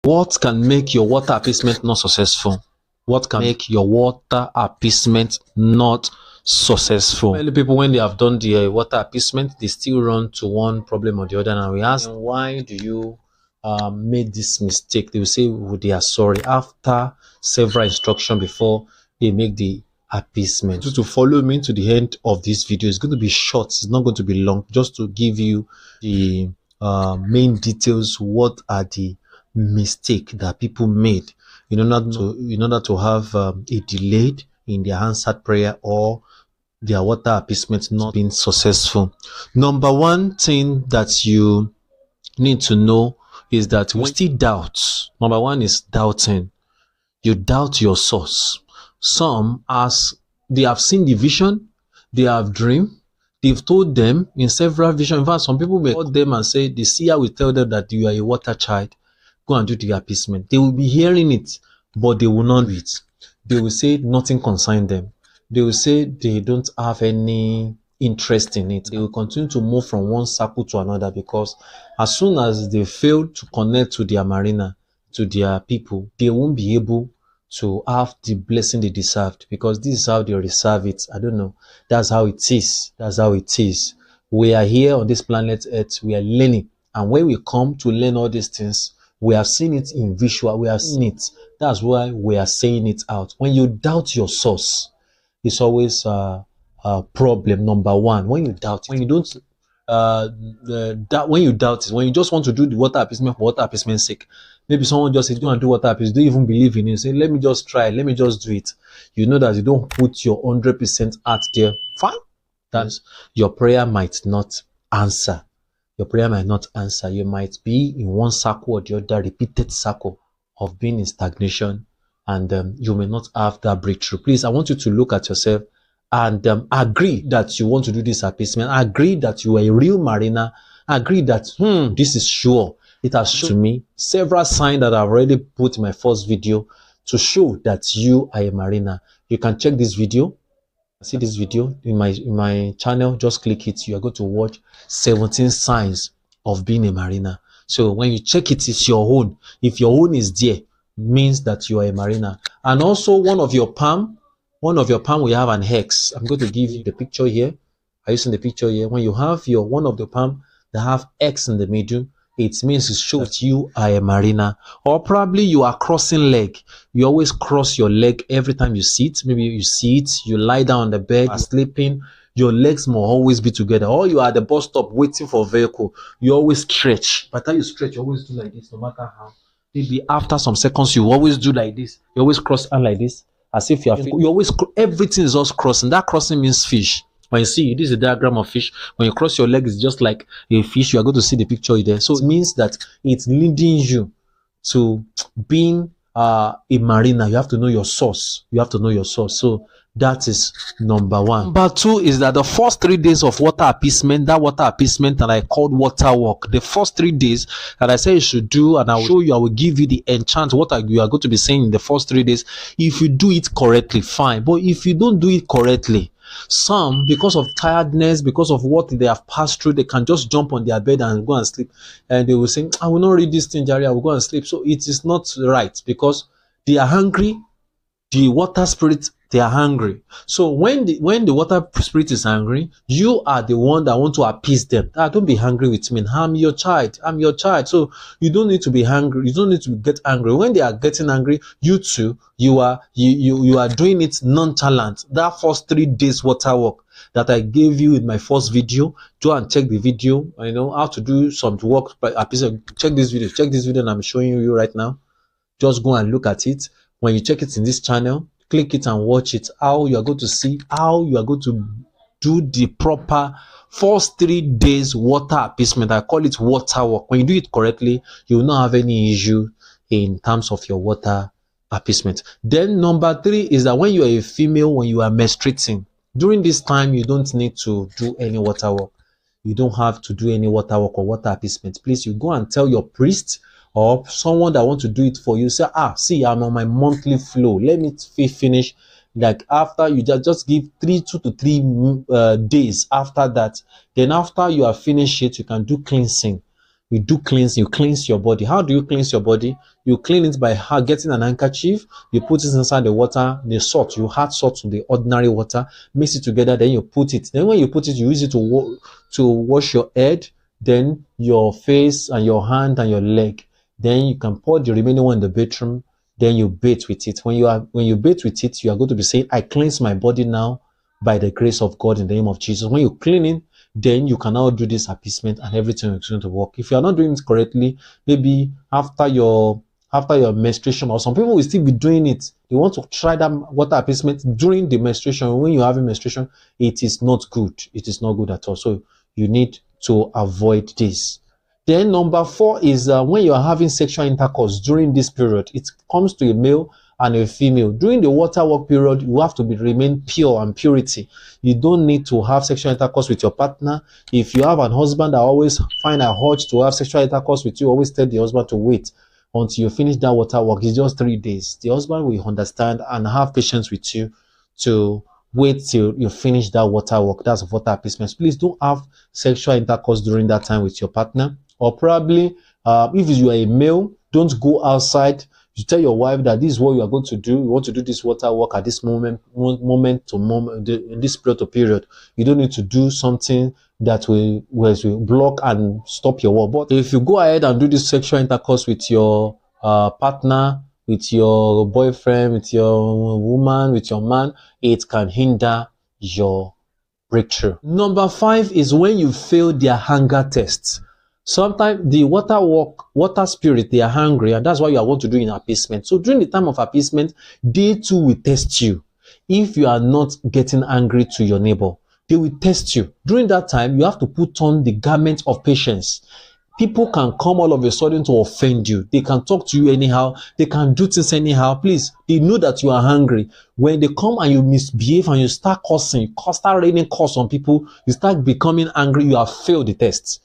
What can make your water appeasement not successful? What can make your water appeasement not successful? Many people, when they have done the water appeasement, they still run to one problem or the other. And we ask them, why do you made this mistake? They will say, well, they are sorry after several instructions before they make the appeasement. To follow me to the end of this video, it's going to be short, it's not going to be long, just to give you the main details. What are the mistake that people made in order to have a delayed in their answered prayer or their water appeasement not being successful? Number one thing that you need to know is that we still doubt. Number one is doubting. You doubt your source. Some, as they have seen the vision, they have dreamed, they've told them in several visions. In fact, some people may call them and say, the seer will tell them that you are a water child, go and do the appeasement. They will be hearing it, but they will not do it. They will say nothing concerns them. They will say they don't have any interest in it. They will continue to move from one circle to another, because as soon as they fail to connect to their marina, to their people, they won't be able to have the blessing they deserved, because this is how they reserve it. I don't know. That's how it is. That's how it is. We are here on this planet Earth. We are learning. And when we come to learn all these things, we have seen it in visual. We have seen it. That's why we are saying it out. When you doubt your source, it's always a problem. Number one, when you doubt it, when you don't when you doubt it, when you just want to do the water appeasement for water appeasement's sake. Maybe someone just says, "Go and do water appeasement." Don't even believe in it. Say, "Let me just try. Let me just do it." You know that you don't put your 100% out there. Fine. That's your prayer might not answer. Your prayer might not answer. You might be in one circle or the other, repeated circle of being in stagnation, and you may not have that breakthrough. Please, I want you to look at yourself and agree that you want to do this appeasement. Agree that you are a real mariner. Agree that this is sure. It has shown to me several signs that I've already put in my first video to show that you are a mariner. You can check this video. See this video in my channel. Just click it. You are going to watch 17 signs of being a mariner. So when you check it, it's your own. If your own is there, means that you are a mariner. And also one of your palm will have an X. I'm going to give you the picture here. Are you seeing the picture here? When you have your one of the palm that have X in the middle, it means it shows you are a mariner. Or probably you are crossing leg. You always cross your leg every time you sit. Maybe you sit, you lie down on the bed, you are sleeping. Your legs must always be together. Or you are at the bus stop waiting for a vehicle. You always stretch. By the time you stretch, you always do like this, no matter how. Maybe after some seconds, you always do like this. You always cross hand like this, as if you are. You always, everything is just crossing. That crossing means fish. When you see, this is a diagram of fish. When you cross your leg, it's just like a fish. You are going to see the picture there. So it means that it's leading you to being a mariner. You have to know your source. You have to know your source. So that is number one. Number two is that the first 3 days of water appeasement, that water appeasement that I called water walk, the first 3 days that I said you should do, and I will show you, I will give you the enchant, what you are going to be saying in the first 3 days. If you do it correctly, fine. But if you don't do it correctly, some, because of tiredness, because of what they have passed through, they can just jump on their bed and go and sleep. And they will say, "I will not read this thing, Jerry, I will go and sleep." So it is not right, because they are hungry. The water spirit, they are hungry. So when the water spirit is angry, you are the one that want to appease them. Don't be hungry with me. I'm your child. I'm your child. So you don't need to be hungry. You don't need to get angry. When they are getting angry, you too, you are doing it nonchalant. That first 3 days water walk that I gave you in my first video, go and check the video. I know how to do some work. Check this video and I'm showing you right now. Just go and look at it. When you check it in this channel, click it and watch it. How you are going to see how you are going to do the proper first 3 days water appeasement. I call it water walk. When you do it correctly, you will not have any issue in terms of your water appeasement. Then number 3 is that when you are a female, when you are menstruating, during this time, you don't need to do any water walk. You don't have to do any water walk or water appeasement. Please, you go and tell your priest or someone that want to do it for you. Say, see, I'm on my monthly flow. Let me finish. Like after you just give 2 to 3 days after that. Then after you have finished it, you can do cleansing. you do cleanse, you cleanse your body. How do you cleanse your body? You clean it by getting an handkerchief, you put it inside the water, the salt, you add salt to the ordinary water, mix it together, then you put it. Then when you put it, you use it to wash your head, then your face and your hand and your leg. Then you can pour the remaining one in the bathroom, then you bathe with it. When you bathe with it, you are going to be saying, I cleanse my body now by the grace of God in the name of Jesus. When you clean it, then you can now do this appeasement and everything is going to work. If you are not doing it correctly, maybe after your menstruation, or some people will still be doing it. They want to try that water appeasement during the menstruation. When you're having menstruation, it is not good. It is not good at all. So you need to avoid this. Then number 4 is when you are having sexual intercourse during this period. It comes to a male and a female. During the water work period, you have to remain pure and purity. You don't need to have sexual intercourse with your partner. If you have an husband that always find a urge to have sexual intercourse with you, always tell the husband to wait until you finish that water work. It's just 3 days. The husband will understand and have patience with you to wait till you finish that water work. That's water appeasement. Please don't have sexual intercourse during that time with your partner. Or probably, if you are a male, don't go outside. You tell your wife that this is what you are going to do. You want to do this water work at this moment to moment, in this period. You don't need to do something that will block and stop your work. But if you go ahead and do this sexual intercourse with your partner, with your boyfriend, with your woman, with your man, it can hinder your breakthrough. Number 5 is when you fail their hunger tests. Sometimes the water spirit, they are hungry, and that's why you are going to do in appeasement. So during the time of appeasement, they too will test you. If you are not getting angry to your neighbor, they will test you. During that time, you have to put on the garment of patience. People can come all of a sudden to offend you. They can talk to you anyhow. They can do things anyhow. Please, they know that you are hungry. When they come and you misbehave and you start cursing, start raining curse on people, you start becoming angry, you have failed the test.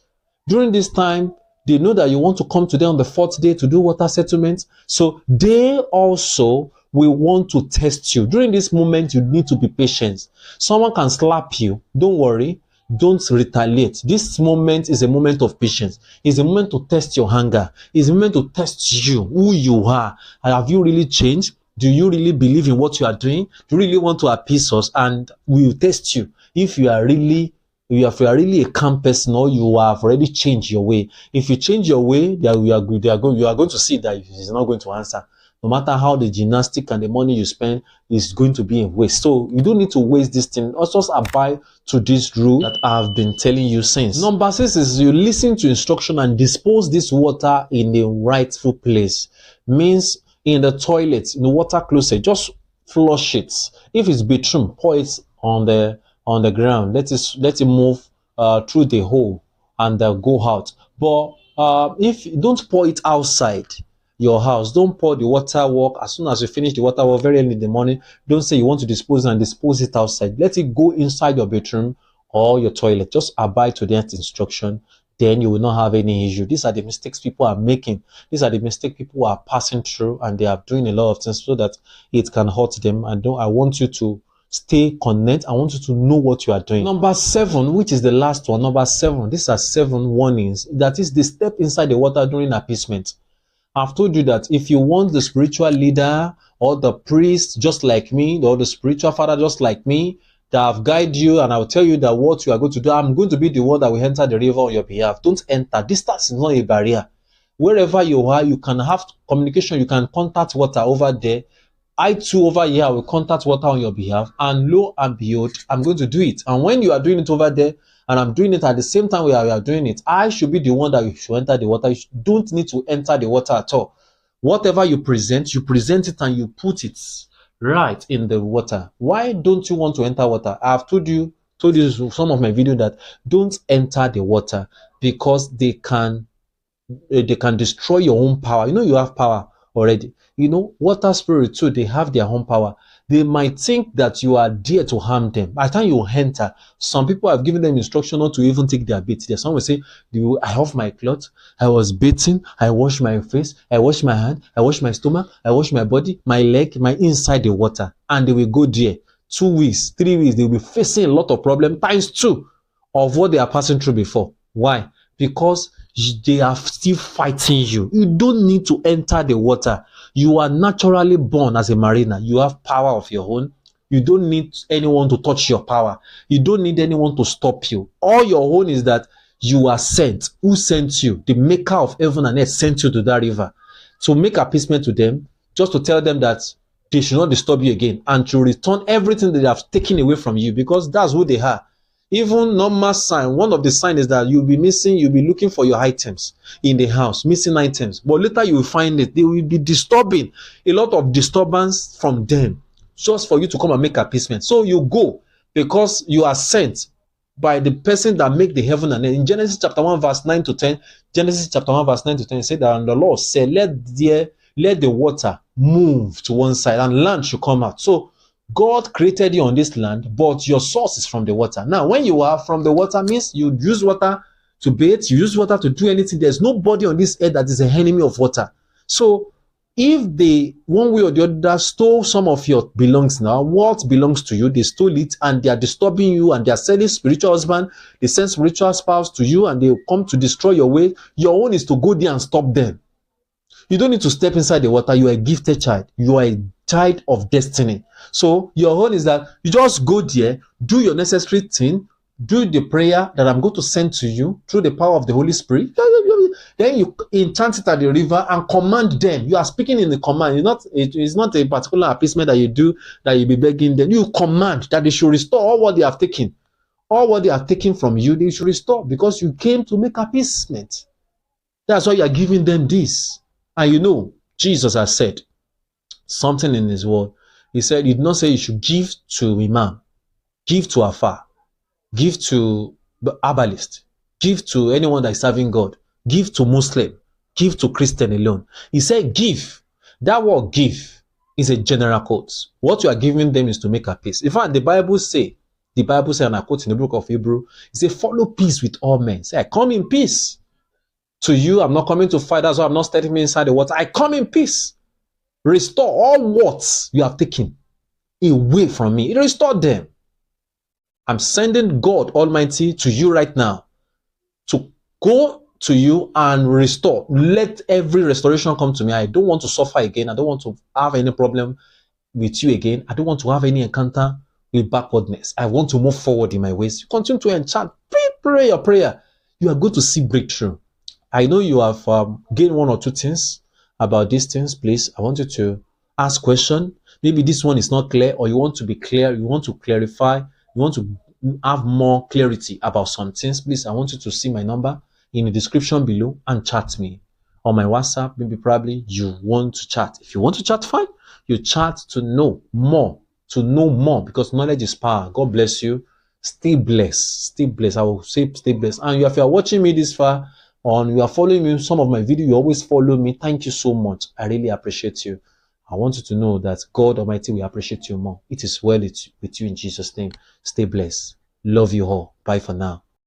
During this time, they know that you want to come to them on the 4th day to do water settlement. So they also will want to test you. During this moment, you need to be patient. Someone can slap you. Don't worry. Don't retaliate. This moment is a moment of patience. It's a moment to test your hunger. It's a moment to test you, who you are. Have you really changed? Do you really believe in what you are doing? Do you really want to appease us? And we will test you. If you are really a calm person, or you have already changed your way. If you change your way, you are going to see that he's not going to answer. No matter how the gymnastic and the money you spend is going to be in waste. So you don't need to waste this thing. Also abide to this rule that I've been telling you since. Number 6 is you listen to instruction and dispose this water in the rightful place. Means in the toilet, in the water closet, just flush it. If it's bathroom, pour it on the ground. Let it move through the hole and go out. But if you don't pour it outside your house, don't pour the water work as soon as you finish the water work very early in the morning. Don't say you want to dispose it outside. Let it go inside your bedroom or your toilet. Just abide to that instruction. Then you will not have any issue. These are the mistakes people are making. These are the mistakes people are passing through, and they are doing a lot of things so that it can hurt them. And I want you to stay connected. I want you to know what you are doing. Number 7, which is the last one. Number 7, these are 7 warnings. That is the step inside the water during appeasement. I've told you that if you want the spiritual leader or the priest just like me, or the spiritual father just like me, that I've guided you and I'll tell you that what you are going to do, I'm going to be the one that will enter the river on your behalf. Don't enter. Distance is not a barrier. Wherever you are, you can have communication. You can contact water over there. I too over here, I will contact water on your behalf, and lo and behold, I'm going to do it. And when you are doing it over there, and I'm doing it at the same time we are doing it, I should be the one that you should enter the water. You don't need to enter the water at all. Whatever you present it and you put it right in the water. Why don't you want to enter water? I've told you some of my video that don't enter the water because they can destroy your own power. You know you have power already. You know, water spirit too, they have their own power. They might think that you are there to harm them. By the time you enter, some people have given them instruction not to even take their bait. There's some will say, I off my clothes, I was bathing, I washed my face, I washed my hand, I washed my stomach, I washed my body, my leg, my inside the water. And they will go there. 2 weeks, 3 weeks, they will be facing a lot of problems, times 2 of what they are passing through before. Why? Because they are still fighting you. You don't need to enter the water. You are naturally born as a mariner. You have power of your own. You don't need anyone to touch your power. You don't need anyone to stop you. All your own is that you are sent. Who sent you? The maker of heaven and earth sent you to that river. So make appeasement to them, just to tell them that they should not disturb you again, and to return everything that they have taken away from you, because that's who they are. Even normal sign, one of the signs is that you'll be looking for your items in the house, missing items. But later you will find it. They will be disturbing, a lot of disturbance from them, just for you to come and make appeasement. So you go because you are sent by the person that make the heaven and earth. In Genesis chapter 1 verse 9 to 10, Genesis chapter 1 verse 9 to 10, it said that, and the Lord said, let the water move to one side and land should come out. So God created you on this land, but your source is from the water. Now, when you are from the water, means you use water to bathe, you use water to do anything. There's nobody on this earth that is an enemy of water. So if they, one way or the other, stole some of your belongings now, what belongs to you, they stole it, and they are disturbing you, and they are selling spiritual husband, they send spiritual spouse to you, and they come to destroy your way. Your own is to go there and stop them. You don't need to step inside the water. You are a gifted child. You are a child of destiny. So your own is that you just go there, do your necessary thing, do the prayer that I'm going to send to you through the power of the Holy Spirit. Then you enchant it at the river and command them. You are speaking in the command. It's not a particular appeasement that you do, that you be begging them. You command that they should restore all what they have taken. All what they have taken from you, they should restore, because you came to make appeasement. That's why you are giving them this. And you know, Jesus has said something in his word. He said, he did not say you should give to imam, give to afar, give to the herbalist, give to anyone that is serving God, give to Muslim, give to Christian alone. He said give. That word give is a general quote. What you are giving them is to make a peace. In fact, the Bible say, and I quote in the book of Hebrew, it says, follow peace with all men. Say, I come in peace. To you, I'm not coming to fight. That's why I'm not stepping inside the water. I come in peace. Restore all what you have taken away from me. Restore them. I'm sending God Almighty to you right now to go to you and restore. Let every restoration come to me. I don't want to suffer again. I don't want to have any problem with you again. I don't want to have any encounter with backwardness. I want to move forward in my ways. You continue to enchant. Pray your prayer. You are going to see breakthrough. I know you have gained one or two things about these things. Please, I want you to ask questions. Maybe this one is not clear, or you want to be clear, you want to clarify, you want to have more clarity about some things. Please, I want you to see my number in the description below and chat me on my WhatsApp. Maybe probably you want to chat. If you want to chat, fine. You chat to know more, because knowledge is power. God bless you. Stay blessed. Stay blessed. I will say stay blessed. And if you are watching me this far, you are following me, some of my videos, you always follow me. Thank you so much. I really appreciate you. I want you to know that God Almighty will appreciate you more. It is well with you in Jesus' name. Stay blessed. Love you all. Bye for now.